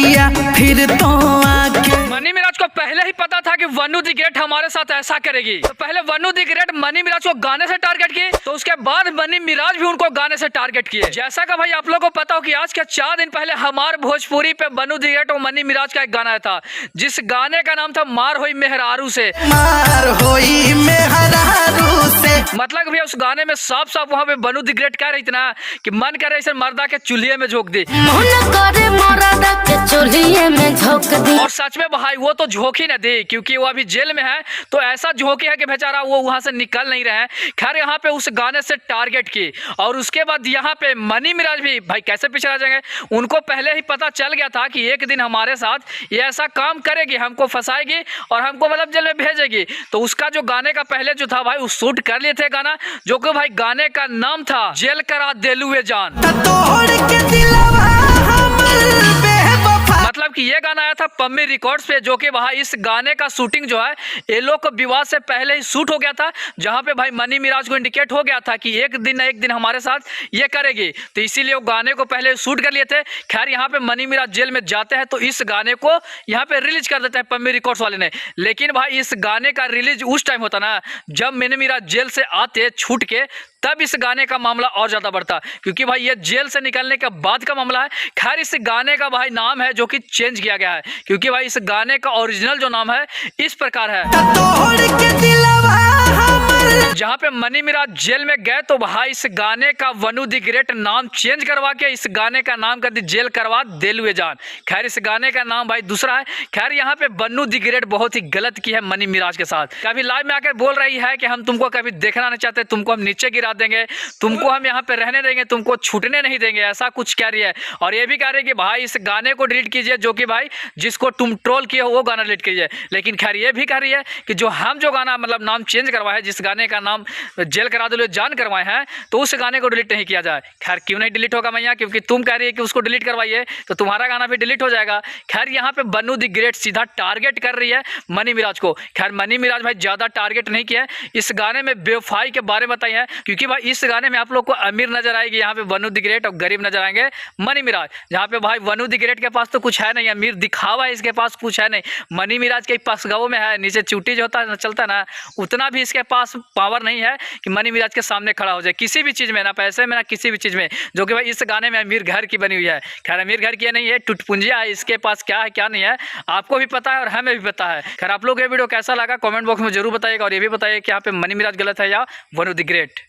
गया फिर तो आके। मनी मिराज को पहले ही पता था कि वनु द ग्रेट हमारे साथ ऐसा करेगी, तो पहले वनु द ग्रेट मनी मिराज को गाने से टारगेट की, तो उसके बाद मनी मिराज भी उनको गाने से टारगेट किए। जैसा कि भाई आप लोगों को पता हो कि आज के 4 दिन पहले हमारे भोजपुरी पे वनु द ग्रेट और मनी मिराज का एक गाना आया था, जिस गाने का नाम था मार होई मेहरारू से। मार होई मेहरारू से मतलब भैया उस गाने में साफ साफ वहाँ पे वनु द ग्रेट कह रही थी ना कि मन करे इसे मर्दा के चूल्हे में झोंक दी, और सच में भाई वो तो झोंकी न दी, क्योंकि वो अभी जेल में है, तो ऐसा झोंकी है कि बेचारा वो वहां से निकल नहीं रहे हैं। खैर यहाँ पे उस गाने से टारगेट की, और उसके बाद यहाँ पे मनी मिराज भी भाई कैसे पीछे रह जाएंगे, उनको पहले ही पता चल गया था कि एक दिन हमारे साथ ये ऐसा काम करेगी, हमको फंसाएगी और हमको मतलब जेल में भेजेगी। तो उसका जो गाने का पहले जो था भाई उस शूट कर लिए थे गाना, जो कि भाई गाने का नाम था जेल करा देलुए जान। मतलब कि ये गाना आया था पम्मी रिकॉर्ड्स पे, जो कि भाई इस गाने का शूटिंग जो है ये लोग को विवाद से पहले ही शूट हो गया था, जहां पे भाई मनी मिराज को इंडिकेट हो गया था कि एक दिन ना एक दिन हमारे साथ ये करेगी, तो इसीलिए वो गाने को पहले शूट कर लिए थे। खैर यहाँ पे मनी मिराज जेल में जाते हैं तो इस गाने को यहाँ पे रिलीज कर देते हैं पम्मी रिकॉर्ड्स वाले ने। लेकिन भाई इस गाने का रिलीज उस टाइम होता ना जब मनी मिराज जेल से आते छूट के, तब इस गाने का मामला और ज्यादा बढ़ता, क्योंकि भाई ये जेल से निकलने के बाद का मामला है। खैर इस गाने का भाई नाम है जो कि चेंज किया गया है, क्योंकि भाई इस गाने का ओरिजिनल जो नाम है इस प्रकार है। जहां पे मनी मिराज जेल में गए तो भाई इस गाने का वनु द ग्रेट नाम चेंज करवा के इस गाने का नाम कर दी जेल करवा देलुए जान। खैर इस गाने का नाम भाई दूसरा है। खैर यहाँ पे वनु द ग्रेट बहुत ही गलत की है मनी मिराज के साथ, कभी लाइव में आकर बोल रही है कि हम तुमको कभी देखना नहीं चाहते, तुमको हम नीचे गिरा देंगे, तुमको हम यहाँ पे रहने देंगे, तुमको छूटने नहीं देंगे, ऐसा कुछ कह रही है। और ये भी कह रही है कि भाई इस गाने को डिलीट कीजिए, जो कि भाई जिसको तुम ट्रोल किए हो वो गाना डिलीट कीजिए। लेकिन खैर ये भी कह रही है कि जो गाना मतलब नाम चेंज करवाए, जिस गाने का नाम जेल करा दो जान करवाए हैं, तो उस गाने को डिलीट नहीं किया जाए। खैर क्यों नहीं डिलीट होगा मैया, क्योंकि तुम कह रही है कि उसको डिलीट करवाइए, तो तुम्हारा गाना भी डिलीट हो जाएगा। खैर यहाँ पे वनु द ग्रेट सीधा टारगेट कर रही है मनी मिराज को। खैर मनी मिराज भाई ज्यादा टारगेट नहीं किया है, इस गाने में बेवफाई के बारे में बताई है, क्योंकि भाई इस गाने में आप लोग को अमीर नजर आएगी यहाँ पे वनु द ग्रेट, और गरीब नजर आएंगे मनी मिराज। जहाँ पे भाई वनु द ग्रेट के पास तो कुछ है नहीं, अमीर दिखावा है, इसके पास कुछ है नहीं। मनी मिराज के पास गाँव में है, नीचे चूटी जो होता है चलता ना, उतना भी इसके पास पावर नहीं है कि मनी मिराज के सामने खड़ा हो जाए किसी भी चीज़ में, ना पैसे में ना किसी भी चीज़ में, जो कि भाई इस गाने में अमीर घर की बनी हुई है। खैर अमीर घर की नहीं है, टुटपुंजिया है, इसके पास क्या है क्या नहीं है आपको भी पता है और हमें भी पता है। खैर आप लोग ये वीडियो कैसा लगा कमेंट बॉक्स में जरूर बताइएगा, और ये भी बताइए कि यहाँ पे मनी मिराज गलत है या वनु द ग्रेट।